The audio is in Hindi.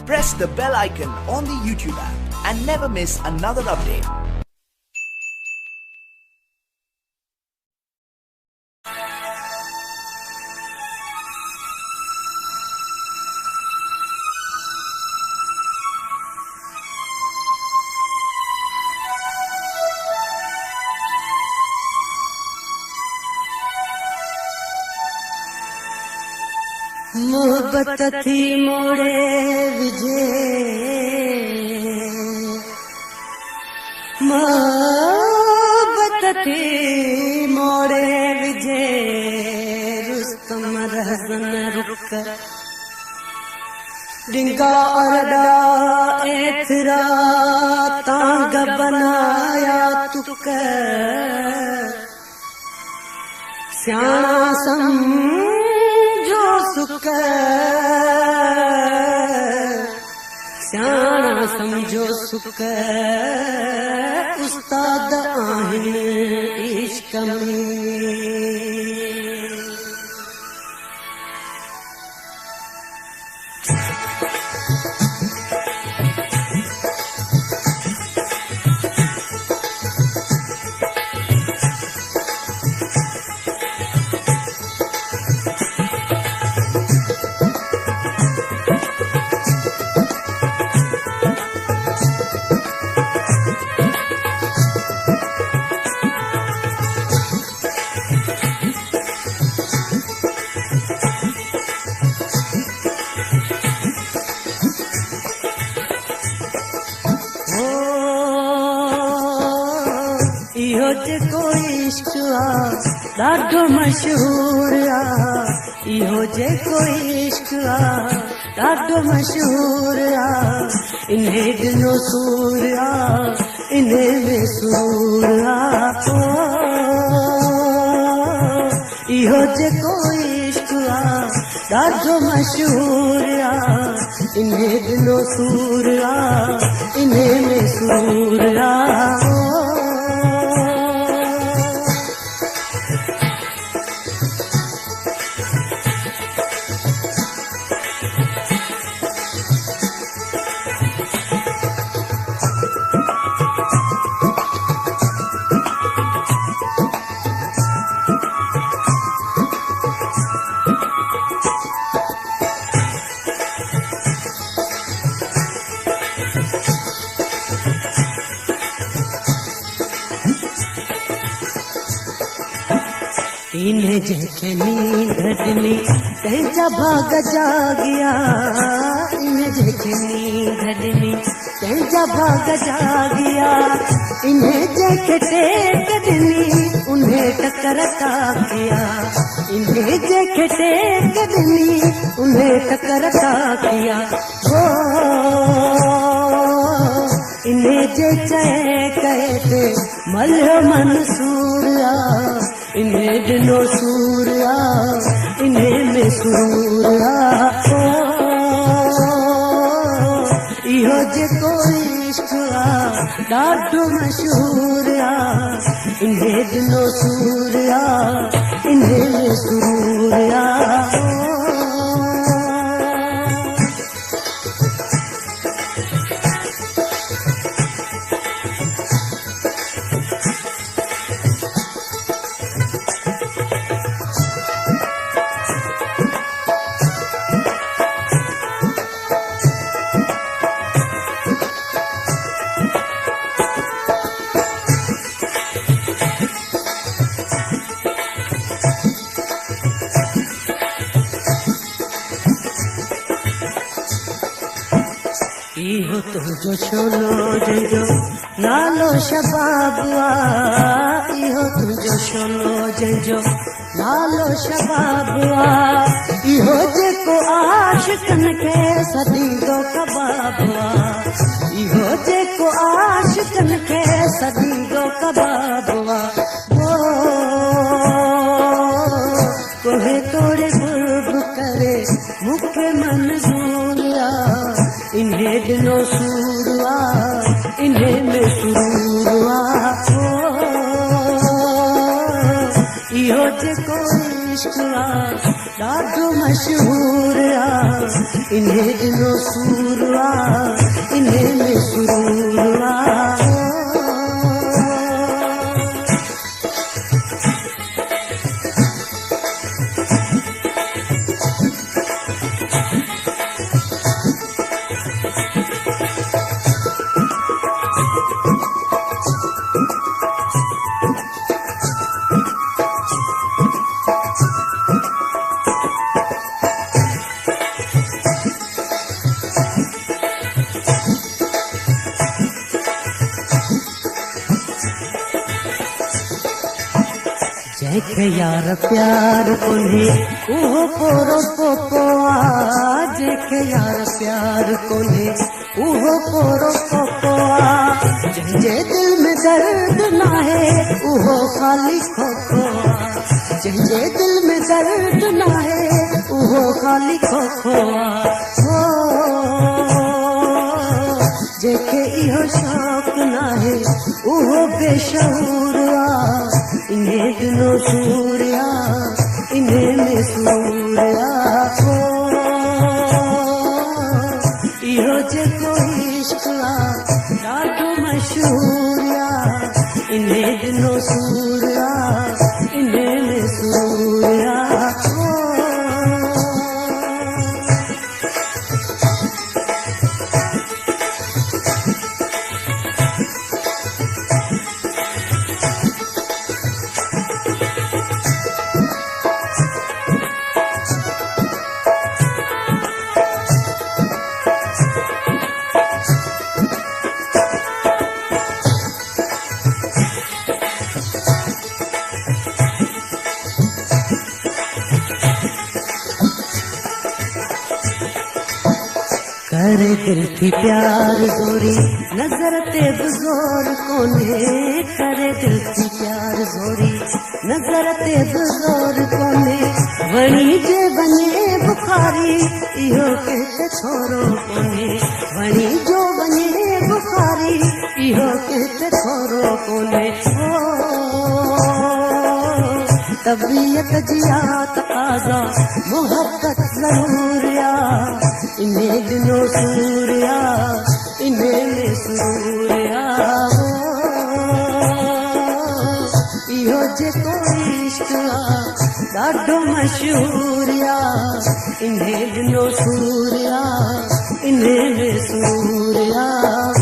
Press the bell icon on the YouTube app and never miss another update. मोहब्बत थी मोड़े विजे, मोहब्बत थी मोड़े विजे, रुस्तम रहसन रुक डिंगा अरडा एथरा तांग बनाया तुक स्याणा समझो सुख स्याणा समझो सुख उस्ताद आहिन इश्क में। इहो जेको इश्क आ ॾाढो मशहूर आ, इहो जेको इश्क आ ॾाढो मशहूर आ, इन्हे ॾिनो सूर आ इन्हे में सूर आ। इहो जेको इश्क आ ॾाढो मशहूर आ, इन्हे ॾिनो सूर आ इन्हे में सूर आ। इन्हें जेके नींद ॾिनी तंहिंजा भाग जागिया, इन्हें जेके नींद ॾिनी तंहिंजा भाग जागिया, इन्हें जेके टेक ॾिनी उन्हें टकर था किया, इन्हें जेके टेक ॾिनी उन्हें टकर था किया। इन्हें जे चए कहे थे मल मंसूर आ, इन्हें ॾिनो सूर आ इन्हें में सूर आ। इहो जेको इश्क आ ॾाढो मशहूर आ, इन्हें ॾिनो सूर आ इन्हें में सूर आ। इहो तुंहिंजो शोलो जंहिंजो नालो शबाब आ, इहो तुंहिंजो शोलो जंहिंजो नालो शबाब आ, इहो जेको आशिक़नि खे सदींदो कबाब आ, इहो जेको आशिक़नि खे सदींदो कबाब आ। कोहे तोड़े गुर्ब करे मूंखे मंज़ूर आ, इन्हें ॾिनो सूर आ इन्हें में सूर आ। इहो जेको इश्क आ ॾाढो मशहूर आ इन्हे ॾिनो सूर आ इन्हे में सुरूर आ जंहिंखे यार प्यार कोन्हे उहो पोरो पोपो आ जंहिंखे यार प्यार कोन्हे उहो पोरो पोपो आ जंहिंजे दिल में दर्द नाहे उहो ख़ाली खोखो आ जंहिंजे दिल में दर्द नाहे उहो ख़ाली खोखो आ जंहिंखे इहो शौक़ नाहे उहो बेशऊर आ इन्हे ॾिनो सूर आ इन्हे में सूर आ इहो जेको इश्क़ आ ॾाढो मशहूर आ इन्हे ॾिनो सूर आ इन्हे में सूर आ करे दिल थी प्यार जोरी नजर ते जोर कोन्हे करे दिल थी प्यार जोरी नजर ते जोर कोन्हे वणी जे बने बुखारी इहो कहते छोरो कोन्हे वणी जो बने बुखारी इहो कहते छोरो कोन्हे तबीयत जिया तकाजा मोहब्बत जरूर आ इन्हे ॾिनो सूर आ इन्हे में सूर आ इहो जेको इश्क़ आ ॾाढो मशहूर आ इन्हे ॾिनो सूर आ इन्हे में सूर आ